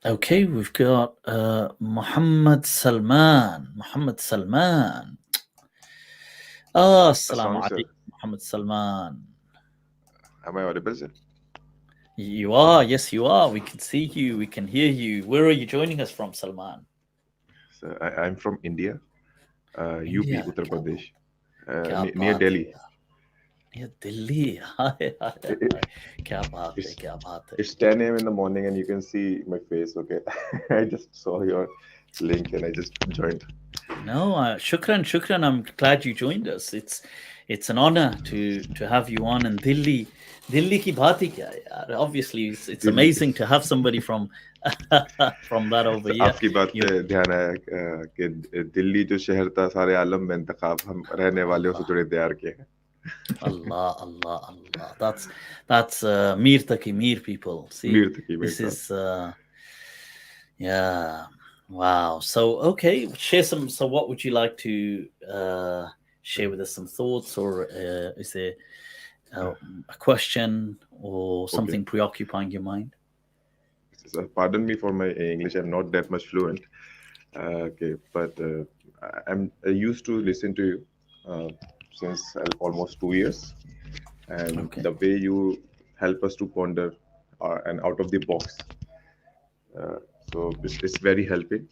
Okay, we've got Muhammad Salman. Muhammad Salman. Ah, assalamu Assalamu sir. alaikum, Muhammad Salman. Am I audible, sir? You are, yes, you are. We can see you, we can hear you. Where are you joining us from, Salman? Sir, I'm from India, UP, India. Uttar Pradesh, क्या near बात है Delhi. यार ये दिल्ली हाय हाय It, it, हाय क्या बात है it's क्या बात है it's 10 a.m. in the morning, and you can see my face. Okay, I just saw your link and I just joined. No, shukran. I'm glad you joined us. It's an honor to have you on. And Delhi ki baat hi kya hai yaar? Obviously, it's Delhi. amazing to have somebody from from that over So here. आपकी बात You, पे ध्यान आया कि दिल्ली जो शहर था सारे आलम में इंतखाब हम रहने वाले उसे Allah, जुड़े तैयार किए हैं. Allah. That's Mir Taki Mir people. See, Mir थकी मीर this साहब. is yeah. Wow. So okay, share some. So what would you like to share with us? Some thoughts, or is there uh, a question or Okay. something preoccupying your mind? So pardon me for my English. I'm not that much fluent. Okay, but I'm used to listen to you since almost 2 years, and Okay. the way you help us to ponder and out of the box. Uh, so it's very helping.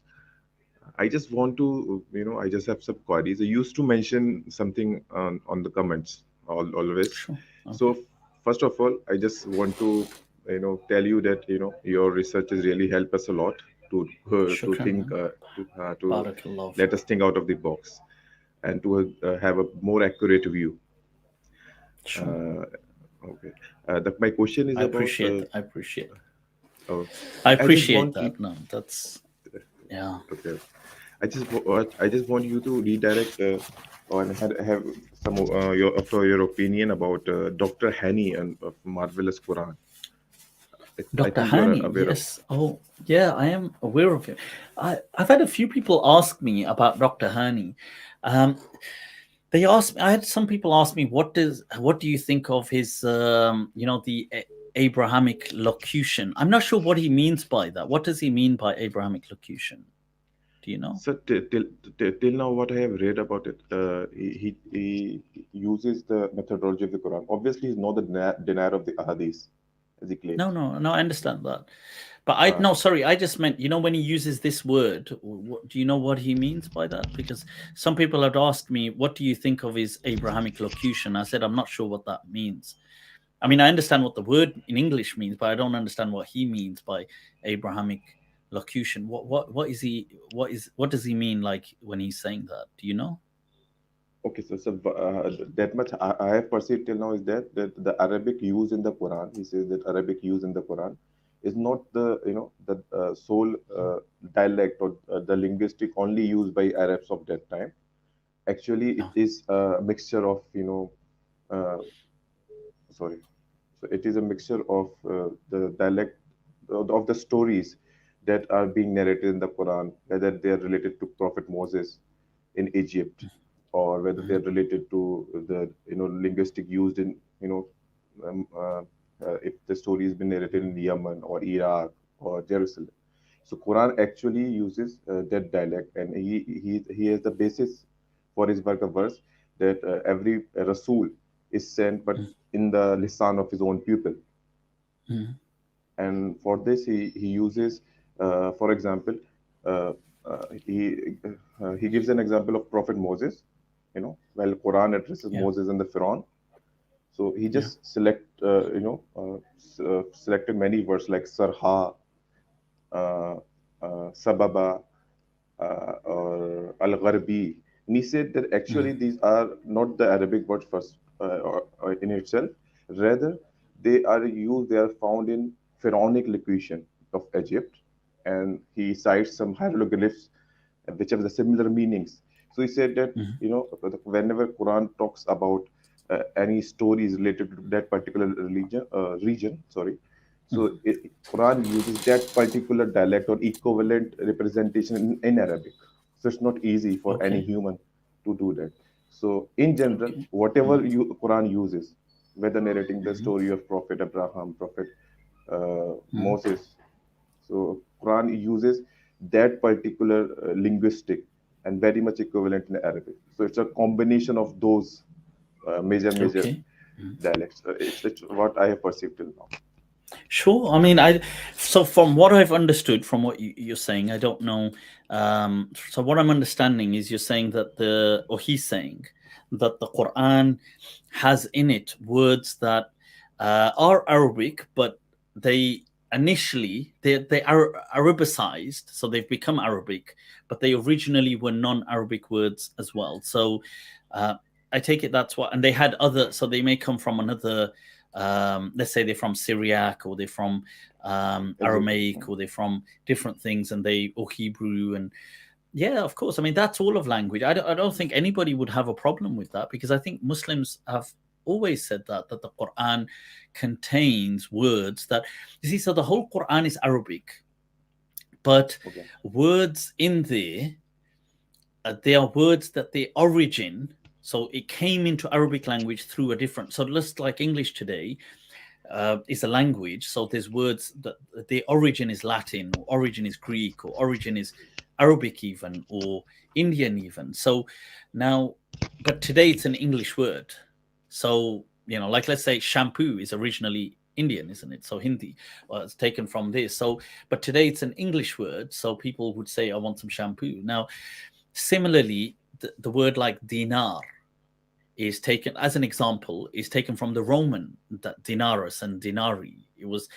I just want to, I just have some queries. I used to mention something on the comments always. Sure. Okay. So first of all, I just want to, tell you that your research has really helped us a lot to Shukran, think man. to Barakallah let fik. us think out of the box and to have a more accurate view. Sure. Uh, okay. My question is I about. appreciate that. I appreciate. Uh, I I just appreciate want you. that. No, that's yeah. Okay. I just want you to redirect on have some your opinion about Dr. Hani and Marvelous Quran. I Dr. think you are Hani, aware of. yes. Oh, yeah, I am aware of him. I've had a few people ask me about Dr. Hani. Um, they asked me. I had some people ask me, what do you think of his, the Abrahamic locution? I'm not sure what he means by that. What does he mean by Abrahamic locution? Do you know? So till now, what I have read about it, he uses the methodology of the Quran. Obviously, he's not the denier of the Ahadith, as he No, claims. no, no. I understand that. But I Uh, no, sorry, I just meant when he uses this word, do you know what he means by that? Because some people had asked me, "What do you think of his Abrahamic locution?" I said, "I'm not sure what that means." I mean, I understand what the word in English means, but I don't understand what he means by Abrahamic locution. What is he? What does he mean? Like when he's saying that? Do you know? Okay, that much I have perceived till now is that the Arabic use in the Quran, he says that Arabic use in the Quran is not the sole dialect or the linguistic only used by Arabs of that time. Actually, it No. is a mixture of uh, sorry, so it is a mixture of the dialect of the stories that are being narrated in the Quran, whether they are related to Prophet Moses in Egypt, or whether they Mhm. are related to the linguistic used in um, if the story has been narrated in Yemen or Iraq or Jerusalem. So Quran actually uses that dialect, and he has the basis for his work of verse that every Rasul is sent, but in the lisan of his own people. Mhm. And for this, he uses, for example, uh, he gives an example of Prophet Moses. While Quran addresses Yeah. Moses and the Pharaoh, so he Yeah. just selected many words like Sarha, uh, Sababa, or Al-Gharbi. And he said that actually Mhm. these are not the Arabic words first or in itself. Rather, they are found in Pharaonic locution of Egypt, and he cites some hieroglyphs which have the similar meanings. So he said that Mhm. whenever Quran talks about any stories related to that particular region, sorry, so Mhm. Quran uses that particular dialect or equivalent representation in Arabic. So it's not easy for any Okay. human to do that. So in general, Okay. whatever Mhm. Quran uses, whether narrating the Mhm. story of Prophet Abraham, Prophet Mhm. Moses, so Quran uses that particular linguistic and very much equivalent in Arabic. So it's a combination of those major Okay. dialects. It's what I have perceived till now. Sure. I mean, so from what I've understood from what you're saying, I don't know. So what I'm understanding is you're saying that or he's saying that the Quran has in it words that are Arabic, but they they are Arabicized, so they've become Arabic, but they originally were non-Arabic words as well. So I take it that's what, and they had other, so they may come from another. Let's say they're from Syriac, or they're from Exactly. Aramaic, or they're from different things, and or Hebrew, and yeah, of course. I mean, that's all of language. I don't think anybody would have a problem with that, because I think Muslims have always said that the Quran contains words that, you see, so the whole Quran is Arabic, but Okay. words in there, they are words that their origin, so it came into Arabic language through a different, so just like English today is a language, so there's words that their origin is Latin, or origin is Greek, or origin is Arabic even, or Indian even. So now, but today it's an English word. So, like, let's say shampoo is originally Indian, isn't it? So Hindi, it's taken from this. So, but today it's an English word. So people would say, I want some shampoo. Now, similarly, the word like dinar is taken, as an example, is taken from the Roman dinarus and dinari. It was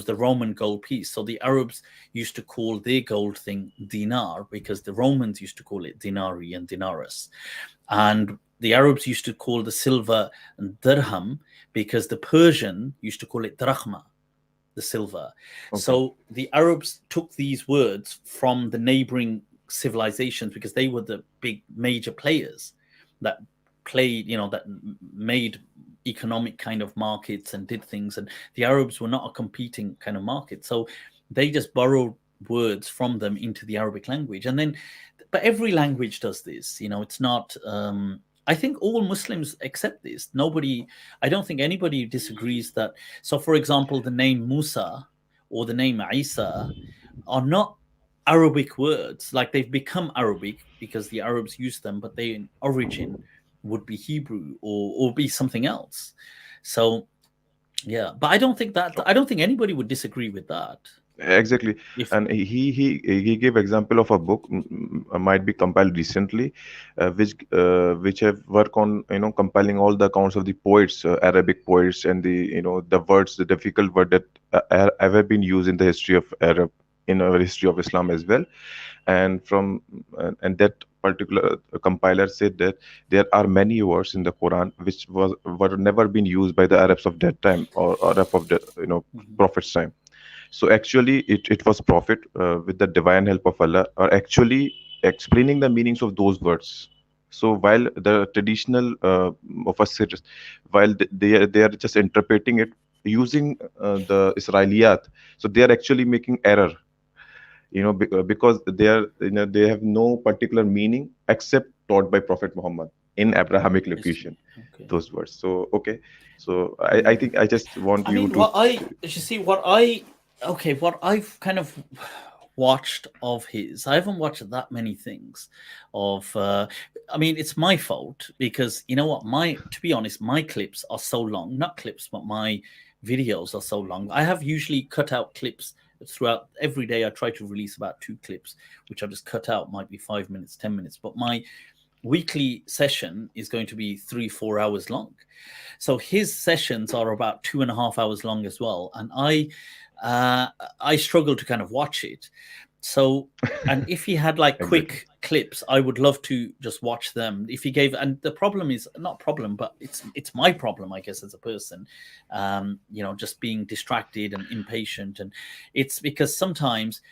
the Roman gold piece. So the Arabs used to call their gold thing dinar, because the Romans used to call it dinari and dinarus. And the Arabs used to call the silver dirham, because the Persian used to call it drachma, the silver. Okay. So the Arabs took these words from the neighboring civilizations, because they were the big major players that played, that made economic kind of markets and did things, and the Arabs were not a competing kind of market, so they just borrowed words from them into the Arabic language. And then, but every language does this, it's not I think all Muslims accept this. I don't think anybody disagrees that. So for example, the name Musa or the name Isa are not Arabic words. Like, they've become Arabic because the Arabs use them, but they in origin would be Hebrew or be something else. So yeah, but I don't think anybody would disagree with that. Exactly, If and he gave example of a book might be compiled recently, which have work on compiling all the accounts of the poets, Arabic poets, and the the words, the difficult word that ever been used in the history of Arab, in our history of Islam as well. And from and that particular compiler said that there are many words in the Quran which were never been used by the Arabs of that time, or Arab of the Prophet's time. So actually, it was Prophet, with the divine help of Allah, are actually explaining the meanings of those words. So while the traditional mufassirs, while they are just interpreting it using the Israeliyat, so they are actually making error. Because they have no particular meaning except taught by Prophet Muhammad in Abrahamic I see. locution. Okay. Those words. So okay. So I Yeah. think I just want I you mean, to. what I've kind of watched of his, I haven't watched that many things of, I mean, it's my fault, because you know what, to be honest, my clips are so long, not clips, but my videos are so long. I have usually cut out clips throughout every day. I try to release about 2 clips, which I just cut out, might be 5 minutes, 10 minutes, but my weekly session is going to be 3-4 hours long. So his sessions are about 2.5 hours long as well, and I struggle to kind of watch it. So, and if he had like Exactly. quick clips, I would love to just watch them. If he gave, and the problem is not problem, but it's my problem, I guess, as a person, just being distracted and impatient, and it's because sometimes,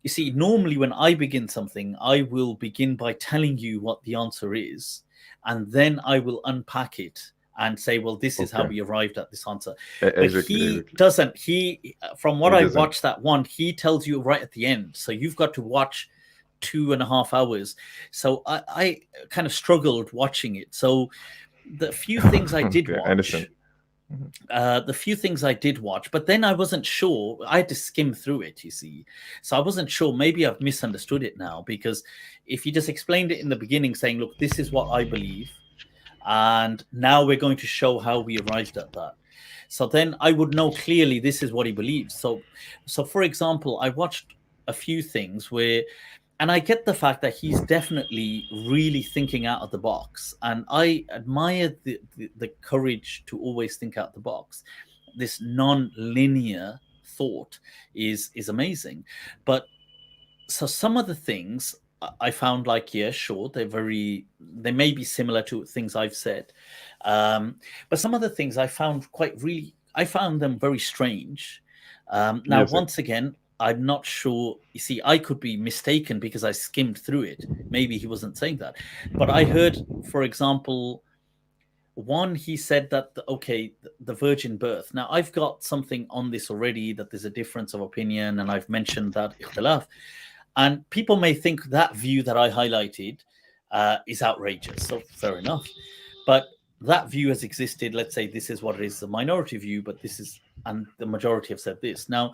you see, normally when I begin something, I will begin by telling you what the answer is, and then I will unpack it and say, well, this is how Okay. we arrived at this answer. But Exactly. he Exactly. doesn't. From what He I doesn't. watched that one, he tells you right at the end. So you've got to watch 2.5 hours. So I kind of struggled watching it. So the few things I did Okay. I understand. watch, Mhm. The few things I did watch, but then I wasn't sure. I had to skim through it, you see. So I wasn't sure. Maybe I've misunderstood it now, because if you just explained it in the beginning, saying, look, this is what I believe, and now we're going to show how we arrived at that. So then I would know clearly this is what he believes. So for example, I watched a few things where, and I get the fact that he's definitely really thinking out of the box, and I admire the courage to always think out the box. This non-linear thought is amazing. But so some of the things I found, like, yeah, sure, they may be similar to things I've said, but some of the things I found them very strange. Now, Yes, sir. once again, I'm not sure. You see, I could be mistaken because I skimmed through it. Maybe he wasn't saying that, but I heard, for example, one, he said that okay, the virgin birth. Now, I've got something on this already, that there's a difference of opinion, and I've mentioned that ikhtilaf. And people may think that view that I highlighted is outrageous. So fair enough. But that view has existed. Let's say this is what it is, the minority view, but this is, and the majority have said this. Now,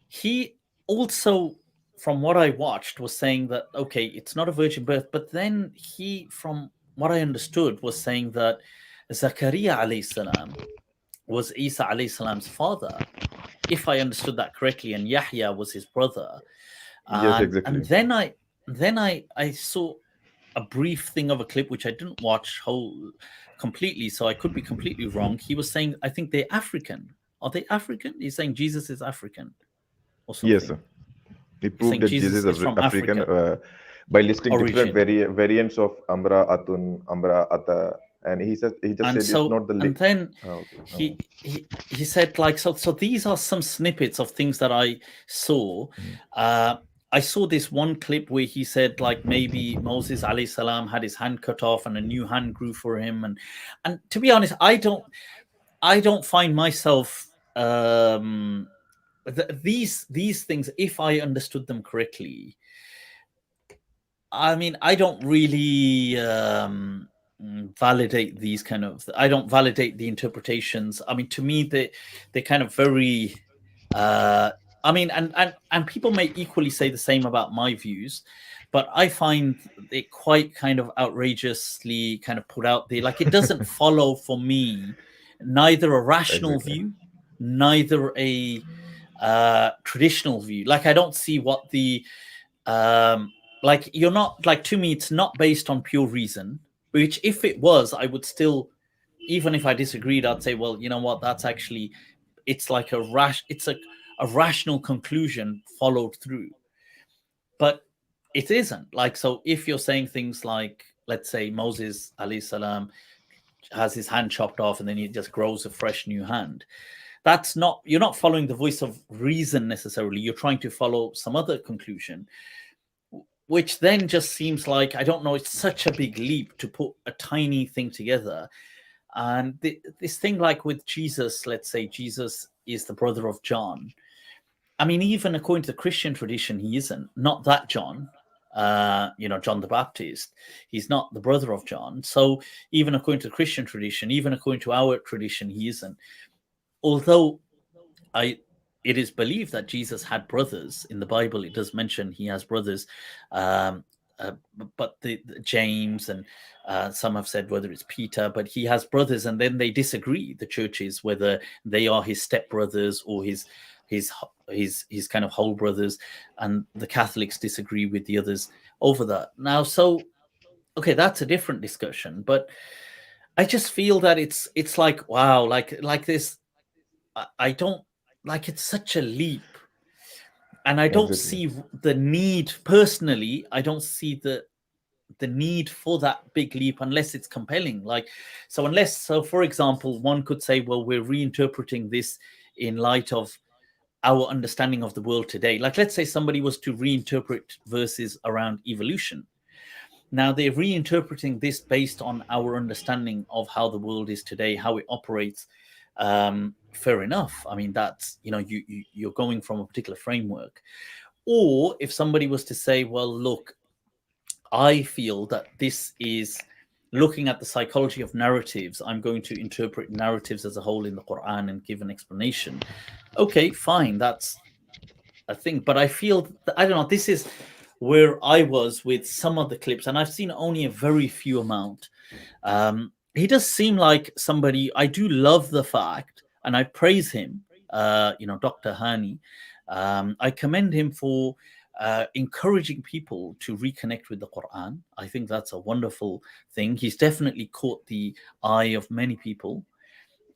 he also, from what I watched, was saying that, okay, it's not a virgin birth. But then he, from what I understood, was saying that Zakaria alayhi salam was Isa alayhi salam's father, if I understood that correctly, and Yahya was his brother. Yes, And exactly. then I saw a brief thing of a clip which I didn't watch whole completely, so I could be completely wrong. He was saying, I think they're African. Are they African? He's saying Jesus is African or Yes, something. sir. He He's proved saying that Jesus Jesus is is from African Africa by listing different origin. variants of Amra Atun, Amra Ata, and he just And said it's so, not the and then okay. he said, like, so these are some snippets of things that I saw. uh I saw this one clip where he said, like, maybe Moses alayhi salam had his hand cut off and a new hand grew for him. And to be honest, I don't find myself these things, if I understood them correctly, I mean, I don't really validate these kind of. I don't validate the interpretations. I mean, to me, they're kind of very. Uh, I mean, and people may equally say the same about my views, but I find it quite kind of outrageously kind of put out there. Like, it doesn't follow for me neither a rational Exactly. view, neither a traditional view. Like, I don't see what the like, you're not, like, to me it's not based on pure reason, which, if it was, I would still, even if I disagreed, I'd say, well, you know what, that's actually, it's like a rational conclusion followed through. But it isn't. Like, so if you're saying things like, let's say Moses alayhi salam has his hand chopped off and then he just grows a fresh new hand, that's not, you're not following the voice of reason necessarily, you're trying to follow some other conclusion, which then just seems like, I don't know, it's such a big leap to put a tiny thing together. And this thing, like with Jesus, let's say Jesus is the brother of John. I mean, even according to the Christian tradition, he isn't. Not that John, John the Baptist. He's not the brother of John. So even according to the Christian tradition, even according to our tradition, he isn't. Although I it is believed that Jesus had brothers in the Bible. It does mention he has brothers, um, but the James, and some have said whether it's Peter, but he has brothers, and then they disagree. The churches, whether they are his stepbrothers or his his kind of whole brothers, and the Catholics disagree with the others over that. Now, so okay, that's a different discussion, but I just feel that it's like, wow, like this. I don't, like, it's such a leap, and I don't Exactly. see the need personally. I don't see the need for that big leap unless it's compelling. Like, so for example, one could say, well, we're reinterpreting this in light of our understanding of the world today. Like, let's say somebody was to reinterpret verses around evolution. Now they're reinterpreting this based on our understanding of how the world is today, how it operates. Fair enough. I mean, that's, you're going from a particular framework. Or if somebody was to say, well, look, I feel that this is looking at the psychology of narratives, I'm going to interpret narratives as a whole in the Quran and give an explanation. Okay, fine, that's a thing. But I feel I don't know. This is where I was with some of the clips, and I've seen only a very few amount. He does seem like somebody. I do love the fact, and I praise him. Dr. Hani. I commend him for encouraging people to reconnect with the Quran. I think that's a wonderful thing. He's definitely caught the eye of many people,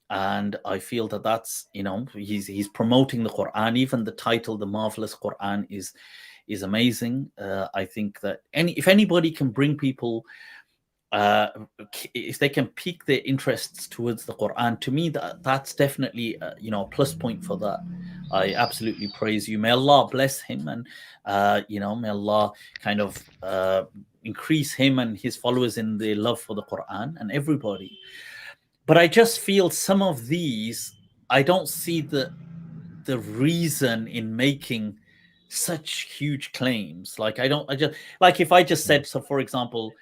and I feel that that's he's promoting the Quran. Even the title, the marvelous Quran, is amazing. I think that if anybody can bring people, if they can pique their interests towards the Quran, to me that's definitely a plus point for that. I absolutely praise you. May Allah bless him, and may Allah kind of increase him and his followers in their love for the Quran and everybody. But I just feel some of these, I don't see the reason in making such huge claims. Like I just like if I just said, so for example,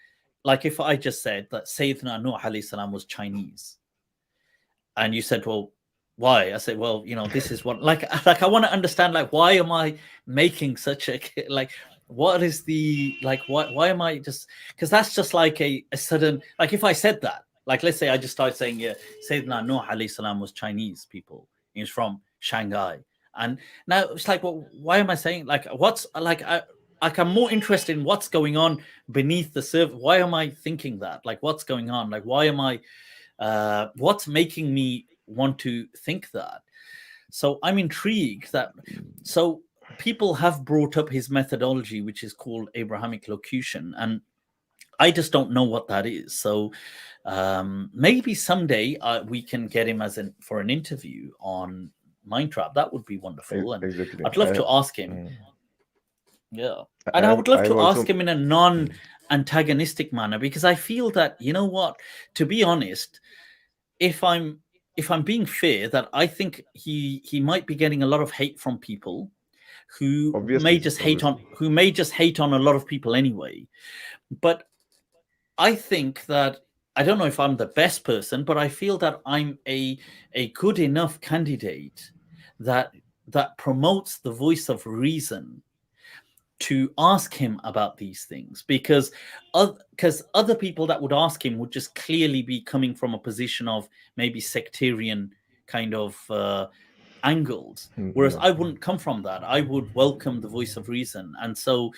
like if I just said that Sayyidina Nuh alayhi salam was Chinese, and you said, well, why? I said, well, this is what like I want to understand, like, why am I making such a like, what is the like, why am I just, because that's just like a sudden, like if I said that, like let's say I just started saying, yeah, Sayyidina Nuh alayhi salam was Chinese people, he's from Shanghai, and now it's like, well, why am I saying, like, what's like I'm more interested in what's going on beneath the surface. Why am I thinking that? Like, what's going on? Like, why am I what's making me want to think that? So I'm intrigued that, so people have brought up his methodology, which is called Abrahamic locution, and I just don't know what that is. So maybe someday we can get him for an interview on Mindtrap. That would be wonderful, and Exactly. I'd love to ask him. Yeah, and I I've would love I've to ask also him in a non-antagonistic manner, because I feel that, what, to be honest, if I'm being fair, that I think he might be getting a lot of hate from people who may obviously just hate obviously on a lot of people anyway. But I think that, I don't know if I'm the best person, but I feel that I'm a good enough candidate that promotes the voice of reason to ask him about these things, because other people that would ask him would just clearly be coming from a position of maybe sectarian kind of angles, whereas Yeah. I wouldn't come from that. I would welcome the voice of reason. And so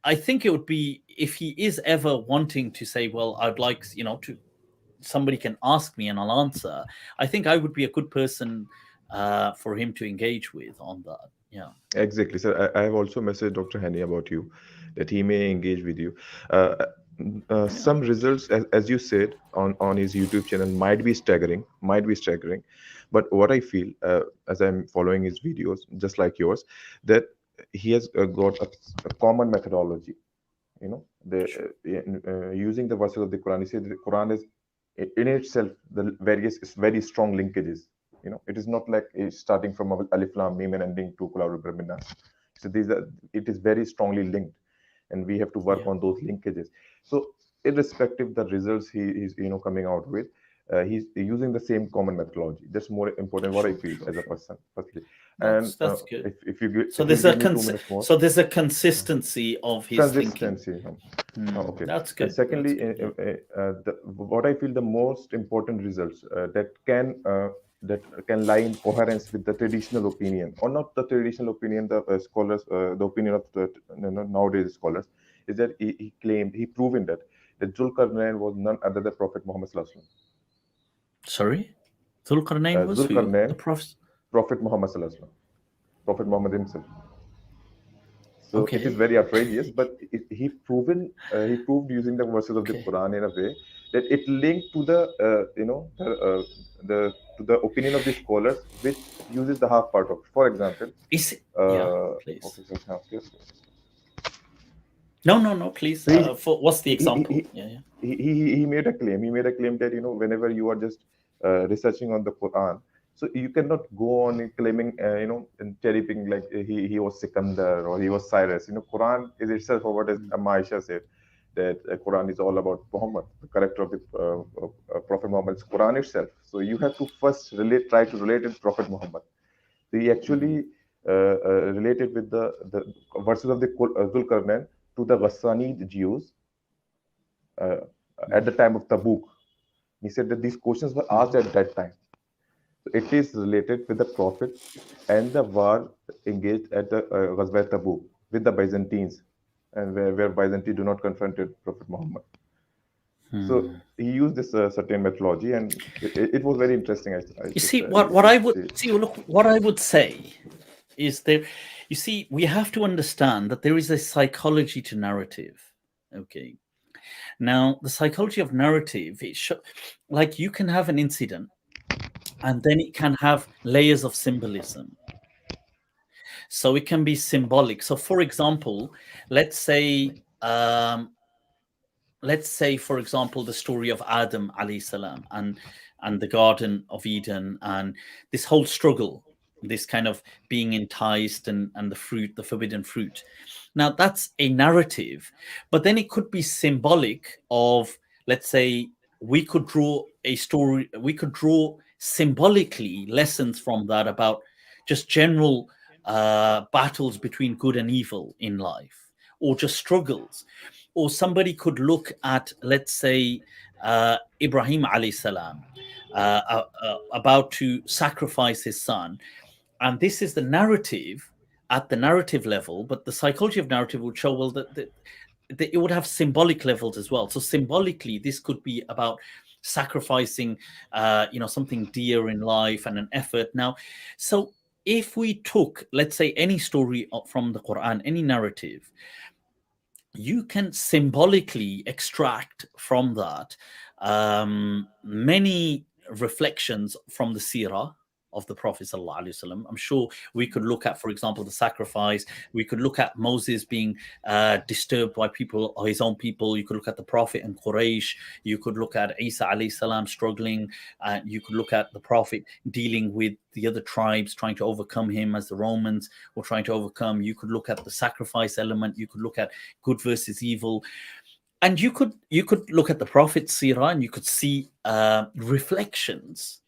I think it would be, if he is ever wanting to say, well, I'd like, to, somebody can ask me and I'll answer, I think I would be a good person for him to engage with on that. Yeah. Exactly. So I have also messaged Dr. Hani about you, that he may engage with you. Uh, some results, as you said, on his YouTube channel might be staggering, But what I feel, as I'm following his videos, just like yours, that he has got a common methodology. Using the verses of the Quran, he said the Quran is in itself the various very strong linkages. It is not like it's starting from Alif Lam Mim and ending to Qul A'udhu Birabbin Nas. So it is very strongly linked, and we have to work Yeah. on those linkages. So irrespective the results he is coming out with, he's using the same common methodology. That's more important, what I feel as a person, firstly. And That's good. if you give, So if you there's a give me 2 minutes more, so there's a consistency of his thinking. consistency. Okay. That's And good. secondly, That's good. Yeah. what I feel the most important results that can lie in coherence with the traditional opinion, or not the traditional opinion, the scholars, the opinion of the nowadays scholars, is that he proven that Zulkarnain was none other than Prophet Muhammad Sallallahu Alaihi Sorry, Zulkarnain Wasallam. was who? The Zulkarnain, prophet. Prophet Muhammad Sallallahu Alaihi Wasallam, Prophet Muhammad himself. So it is Okay. very outrageous, but he proved using the verses of the Okay. Quran in a way that it linked to the to the opinion of the scholars, which uses the half part of it. For example, Is it? Yeah. okay, Please. so now, yes. No. Please. So For what's the he, he, example? he, Yeah. Yeah. he made a claim. He made a claim that whenever you are just researching on the Quran, so you cannot go on claiming and cherry picking like he was Sikandar or he was Cyrus. Quran is itself, or what as Maisha said, that Quran is all about Muhammad, the character of the Prophet Muhammad's Quran itself. So you have to first try to relate it to Prophet Muhammad. So he actually related with the verses of the Zulkarnain to the Ghassanid Jews uh, at the time of Tabuk. He said that these questions were asked at that time. So it is related with the Prophet and the war engaged at the Ghazwa Tabuk with the Byzantines, and where Byzantines do not confronted Prophet Muhammad. So he used this certain methodology, and it was very interesting. You see, what I would see, look, what I would say is there. You see, we have to understand that there is a psychology to narrative. Okay, now the psychology of narrative, like you can have an incident, and then it can have layers of symbolism. So it can be symbolic. So, for example, let's say. Let's say, for example, the story of Adam alayhi salam and the Garden of Eden and this whole struggle, this kind of being enticed and the fruit, the forbidden fruit. Now that's a narrative, but then it could be symbolic of, let's say, we could draw a story, we could draw symbolically lessons from that about just general battles between good and evil in life, or just struggles. Or somebody could look at, let's say, Ibrahim alayhi salam about to sacrifice his son. And this is the narrative at the narrative level, but the psychology of narrative would show, well, that it would have symbolic levels as well. So symbolically, this could be about sacrificing, something dear in life and an effort. Now, so if we took, let's say, any story from the Quran, any narrative, you can symbolically extract from that many reflections from the seerah of the Prophet ﷺ. I'm sure we could look at, for example, the sacrifice. We could look at Moses being disturbed by people, or his own people. You could look at the Prophet and Quraysh. You could look at Isa alayhi salam struggling. You could look at the Prophet dealing with the other tribes, trying to overcome him as the Romans were trying to overcome. You could look at the sacrifice element. You could look at good versus evil. And you could look at the Prophet's seerah, and you could see reflections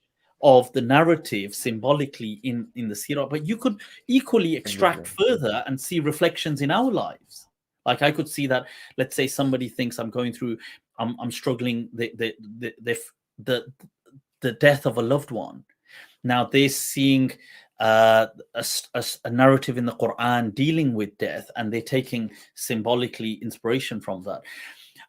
of the narrative symbolically in the seerah, but you could equally extract further and see reflections in our lives. Like I could see that, let's say somebody thinks I'm going through, I'm struggling the death of a loved one. Now they're seeing a narrative in the Quran dealing with death, and they're taking symbolically inspiration from that.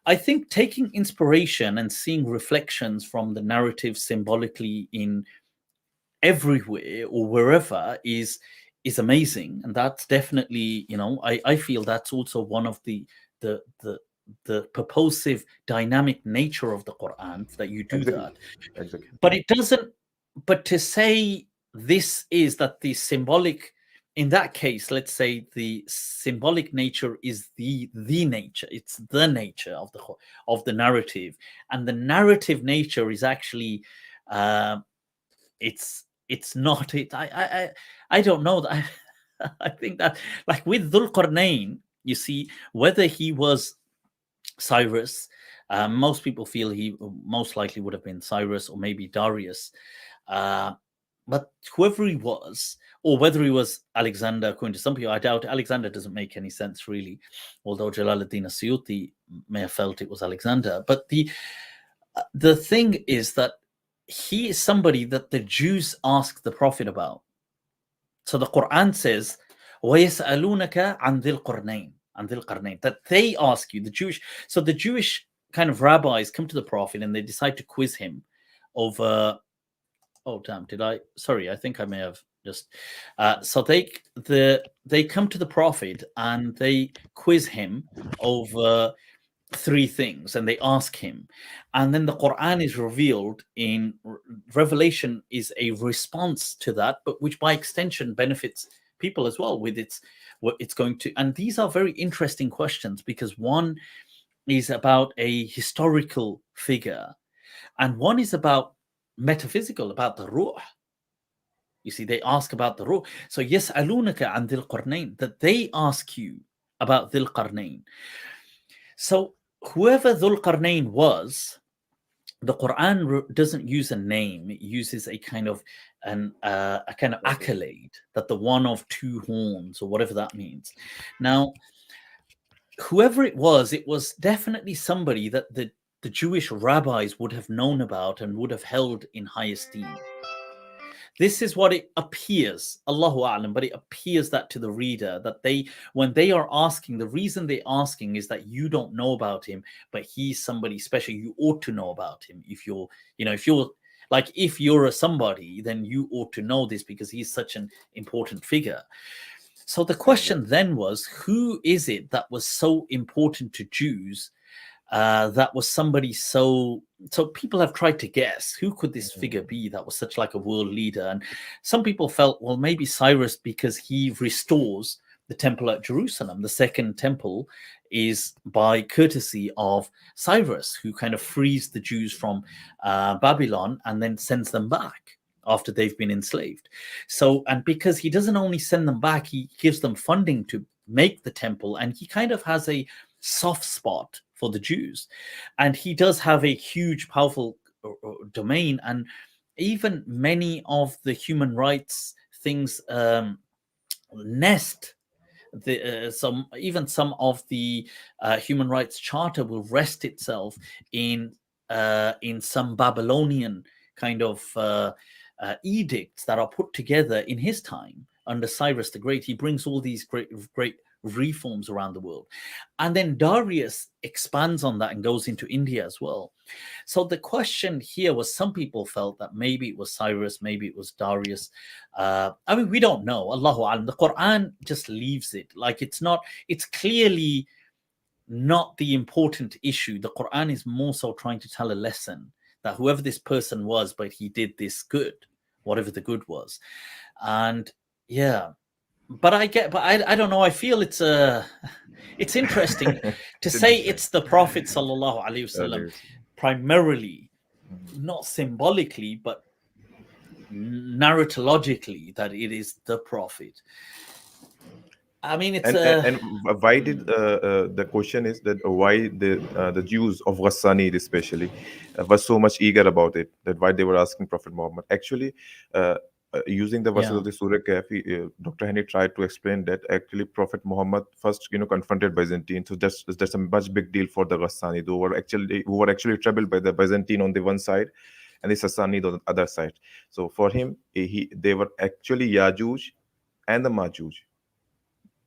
I think taking inspiration and seeing reflections from the narrative symbolically in everywhere or wherever is amazing, and that's definitely, I feel that's also one of the purposive dynamic nature of the Quran, that you do Exactly. that. Exactly. But it doesn't. But to say this is that the symbolic, in that case, let's say the symbolic nature is the nature. It's the nature of the narrative, and the narrative nature is actually, it's not it. I don't know that. I think that, like with Dhul Qarnayn, you see, whether he was Cyrus, most people feel he most likely would have been Cyrus or maybe Darius. But whoever he was, or whether he was Alexander, according to some people, I doubt. Alexander doesn't make any sense really, although Jalaluddin Asyuti may have felt it was Alexander. But the thing is that he is somebody that the Jews asked the Prophet about. So the Quran says, وَيَسْأَلُونَكَ عَنْ ذِي الْقَرْنَيْنِ, that they ask you, the Jewish kind of rabbis come to the Prophet and they decide to quiz him over, oh damn, I think I may have just, so they come to the Prophet and they quiz him over three things, and they ask him, and then the Quran is revealed in Revelation is a response to that, but which by extension benefits people as well with what it's going to. And these are very interesting questions, because one is about a historical figure and one is about metaphysical, about the ruh. You see, they ask about the ruh. So yas'alunaka an dhil qarnayn, that they ask you about dhil qarnayn. So whoever Dhul Qarnayn was, the Quran doesn't use a name; it uses a kind of a kind of accolade, that the one of two horns, or whatever that means. Now, whoever it was definitely somebody that the Jewish rabbis would have known about and would have held in high esteem. This is what it appears, Allahu A'lam, but it appears that to the reader, that when they are asking, the reason they're asking is that you don't know about him, but he's somebody special. You ought to know about him. If you're a somebody, then you ought to know this because he's such an important figure. So the question then was, who is it that was so important to Jews? That was somebody so people have tried to guess, who could this figure be that was such like a world leader? And some people felt, well, maybe Cyrus, because he restores the temple at Jerusalem. The second temple is by courtesy of Cyrus, who kind of frees the Jews from Babylon and then sends them back after they've been enslaved. So, and because he doesn't only send them back, he gives them funding to make the temple, and he kind of has a soft spot for the Jews, and he does have a huge, powerful domain, and even many of the human rights things nest. Some of the human rights charter will rest itself in some Babylonian kind of edicts that are put together in his time under Cyrus the Great. He brings all these great reforms around the world, and then Darius expands on that and goes into India as well. So the question here was, some people felt that maybe it was Cyrus, maybe it was Darius. I mean, we don't know. Allahu A'lam. The Quran just leaves it like it's clearly not the important issue. The Quran is more so trying to tell a lesson that whoever this person was, but he did this good, whatever the good was. And yeah, but I don't know. I feel it's interesting to say it's the Prophet sallallahu alaihi wasallam primarily, not symbolically, but narratologically, that it is the Prophet. I mean, it's and why did the question is that why the Jews of Ghassanid especially were so much eager about it, that why they were asking Prophet Muhammad. Actually, using the verses of the Surah Kahf, Dr. Hani tried to explain that actually Prophet Muhammad first, confronted Byzantine. So that's a much big deal for the Ghassani, who were actually troubled by the Byzantine on the one side and the Sassanid on the other side. So for him, they were actually Yajuj and the Majuj.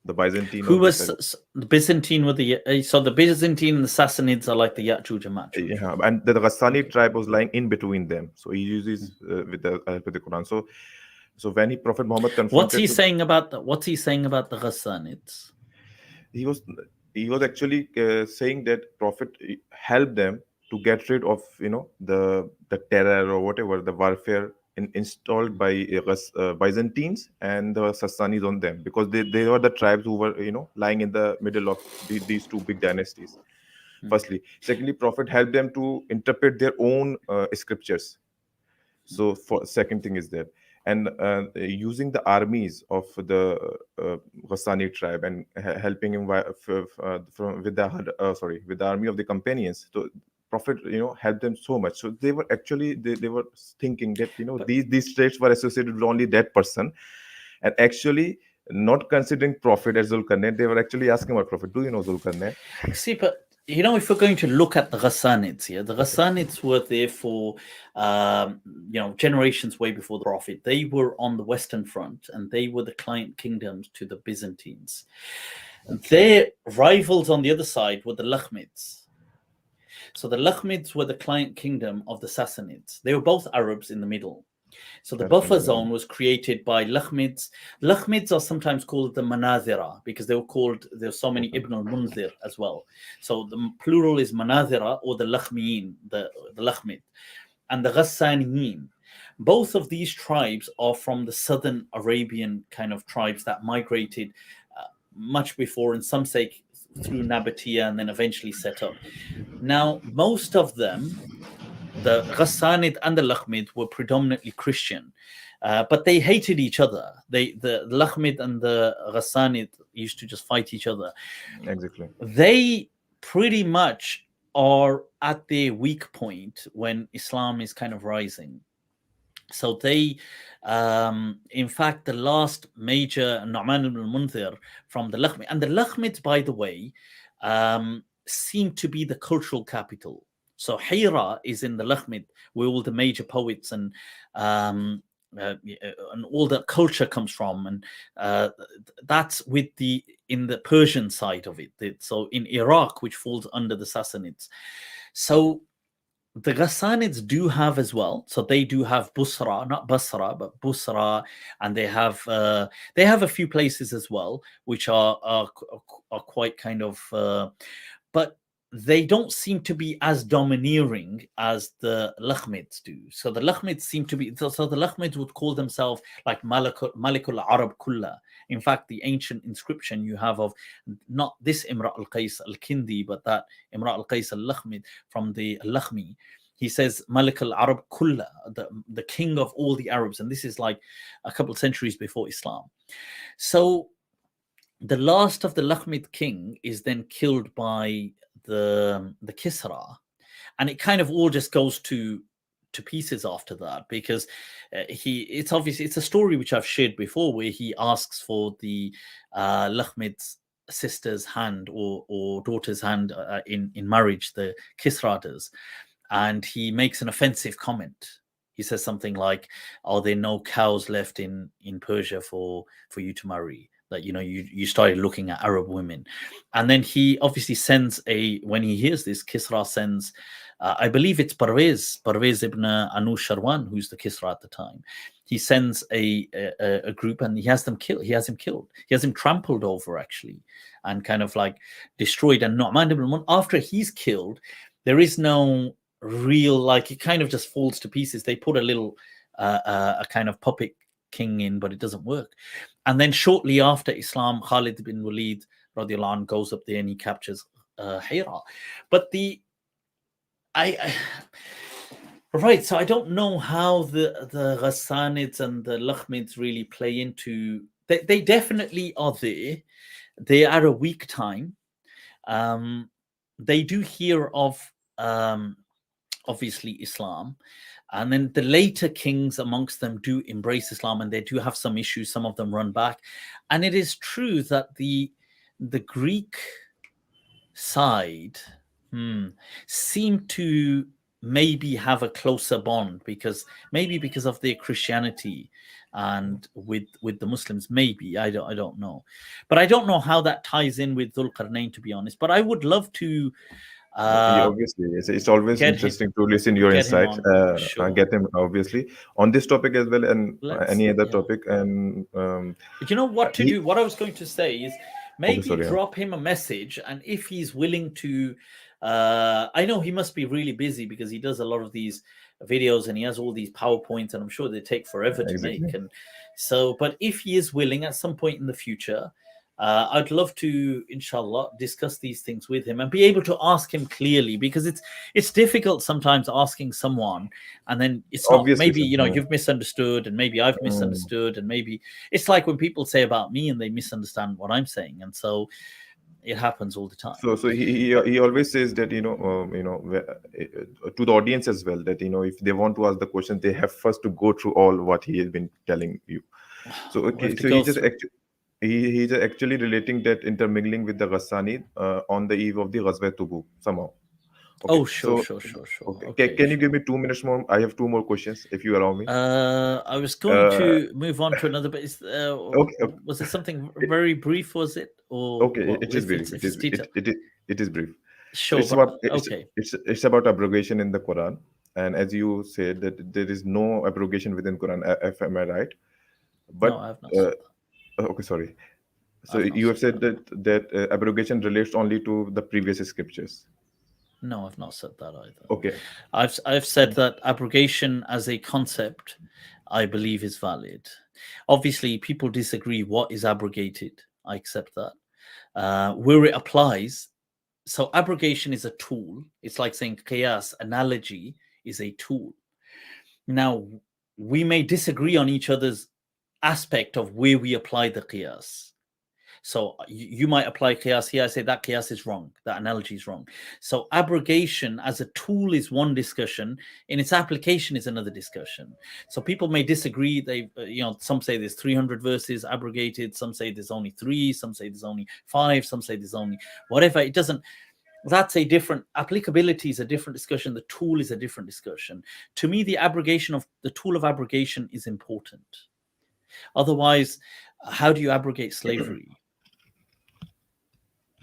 The Byzantine. Who was the Byzantine with the so the Byzantine and the Sassanids are like the Ya'juj and Ma'juj. Yeah, and the Ghassani tribe was lying in between them. So he uses with the Quran. So when Prophet Muhammad confronted, what's he saying about the Ghassanids? He was actually saying that Prophet helped them to get rid of the terror or whatever, the warfare installed by Byzantines and the Sassanids on them, because they were the tribes who were lying in the middle of these two big dynasties. Firstly, secondly, Prophet helped them to interpret their own scriptures. So for second thing is that, and using the armies of the Ghassani tribe and helping him with the army of the companions. So Prophet helped them so much. So they were actually they were thinking that these traits were associated with only that person, and actually not considering Prophet as Zulkarnain. They were actually asking about Prophet, do you know Zulkarnain? See, but if we're going to look at the Ghassanids here, the Ghassanids were there for generations way before the Prophet. They were on the Western Front, and they were the client kingdoms to the Byzantines. Their rivals on the other side were the Lakhmids. So the Lakhmids were the client kingdom of the Sassanids. They were both Arabs in the middle. So the buffer zone was created by Lakhmids. Lakhmids are sometimes called the Manazira because there's so many Ibn al-Munzir as well. So the plural is Manazira, or the Lakhmiyin, the Lakhmid, and the Ghassaniyin. Both of these tribes are from the southern Arabian kind of tribes that migrated much before, and some say through Nabatea, and then eventually set up. Now, most of them, the Ghassanid and the Lakhmid, were predominantly Christian, but they hated each other. The Lakhmid and the Ghassanid used to just fight each other. Exactly. They pretty much are at their weak point when Islam is kind of rising. So they, in fact, the last major Nu'man ibn al-Munzir from the Lakhmid, and the Lakhmids, by the way, seem to be the cultural capital. So Hira is in the Lakhmid, where all the major poets and all the culture comes from, and that's in the Persian side of it. So in Iraq, which falls under the Sassanids. So the Ghassanids do have as well. So they do have Busra, not Basra, but Busra, and they have a few places as well, which are quite kind of, but they don't seem to be as domineering as the Lakhmids do. So the Lakhmids seem to be, so the Lakhmids would call themselves like Malikul Arab Kulla. In fact, the ancient inscription you have of not this Imra al-Qais al-Kindi, but that Imra al-Qais al-Lakhmid from the Lakhmi, he says Malik al-Arab Kulla, the king of all the Arabs. And this is like a couple of centuries before Islam. So the last of the Lakhmid king is then killed by the Kisra, and it kind of all just goes to pieces after that, because it's obviously, it's a story which I've shared before, where he asks for the Lakhmid's sister's hand or daughter's hand in marriage, the Kisra does, and he makes an offensive comment. He says something like, "Are there no cows left in Persia for you to marry? That you started looking at Arab women." And then he obviously sends when he hears this, Kisra sends, I believe it's Parvez ibn Anu Sharwan, who's the Kisra at the time. He sends a group, and he has them killed. He has him killed. He has him trampled over, actually, and kind of like destroyed. And Nu'man ibn al-Munzir, after he's killed, there is no real, like, it kind of just falls to pieces. They put a little a kind of puppet king in, but it doesn't work. And then shortly after Islam, Khalid bin Walid radiallahu anh goes up there and he captures Hira. But right, so I don't know how the Ghassanids and the Lakhmids really play into. They definitely are there. They are a weak time. They do hear of obviously Islam, and then the later kings amongst them do embrace Islam, and they do have some issues. Some of them run back, and it is true that the Greek side seem to maybe have a closer bond, because of their Christianity and with the Muslims. Maybe I don't know, but I don't know how that ties in with Dhul Qarnayn, to be honest. But I would love to. Yeah, obviously, it's always interesting to listen your insights. Sure. Get him obviously on this topic as well, and any other yeah. topic. And you know what to do. What I was going to say is maybe sorry, drop him a message, and if he's willing to, I know he must be really busy because he does a lot of these videos and he has all these PowerPoints, and I'm sure they take forever to make. And so, but if he is willing at some point in the future, I'd love to, inshallah, discuss these things with him and be able to ask him clearly, because it's difficult sometimes asking someone and then it's not, obviously, maybe you've misunderstood, and maybe I've misunderstood, and maybe it's like when people say about me and they misunderstand what I'm saying, and so it happens all the time. So he always says that to the audience as well, that if they want to ask the question, they have first to go through all what he has been telling you. So okay, so he's actually relating that intermingling with the Ghassani on the eve of the Ghazwa Tabuk somehow. Okay, sure. Okay. Can you give me 2 minutes more? I have 2 more questions, if you allow me. I was going to move on to another, but okay. Was it something very brief? Was it? Or okay, it is brief. It is brief. Sure. So it's about abrogation in the Quran, and as you said that there is no abrogation within Quran. Am I right? But no, I have not said that. Okay, sorry. So you have said that abrogation relates only to the previous scriptures. No, I've not said that either. Okay. I've said that abrogation as a concept, I believe, is valid. Obviously, people disagree what is abrogated. I accept that. Where it applies, so abrogation is a tool. It's like saying qiyas, analogy, is a tool. Now, we may disagree on each other's aspect of where we apply the qiyas. So you might apply qiyas here. I say that qiyas is wrong. That analogy is wrong. So abrogation as a tool is one discussion. In its application is another discussion. So people may disagree. They, some say there's 300 verses abrogated. Some say there's only 3. Some say there's only 5. Some say there's only whatever. It doesn't. That's a different applicability is a different discussion. The tool is a different discussion. To me, the tool of abrogation is important. Otherwise, how do you abrogate slavery?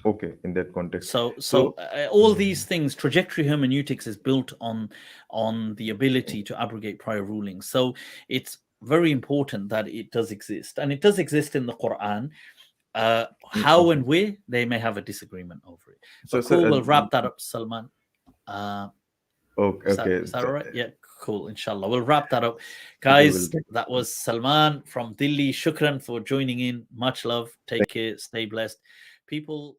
Okay, in that context. So all these things, trajectory hermeneutics is built on the ability to abrogate prior rulings. So it's very important that it does exist, and it does exist in the Quran. How and where, they may have a disagreement over it. So cool, we'll wrap that up, Salman. Okay. Is that all right? Yeah, cool. Inshallah, we'll wrap that up, guys. That was Salman from Delhi. Shukran for joining in. Much love. Take care. Stay blessed, people.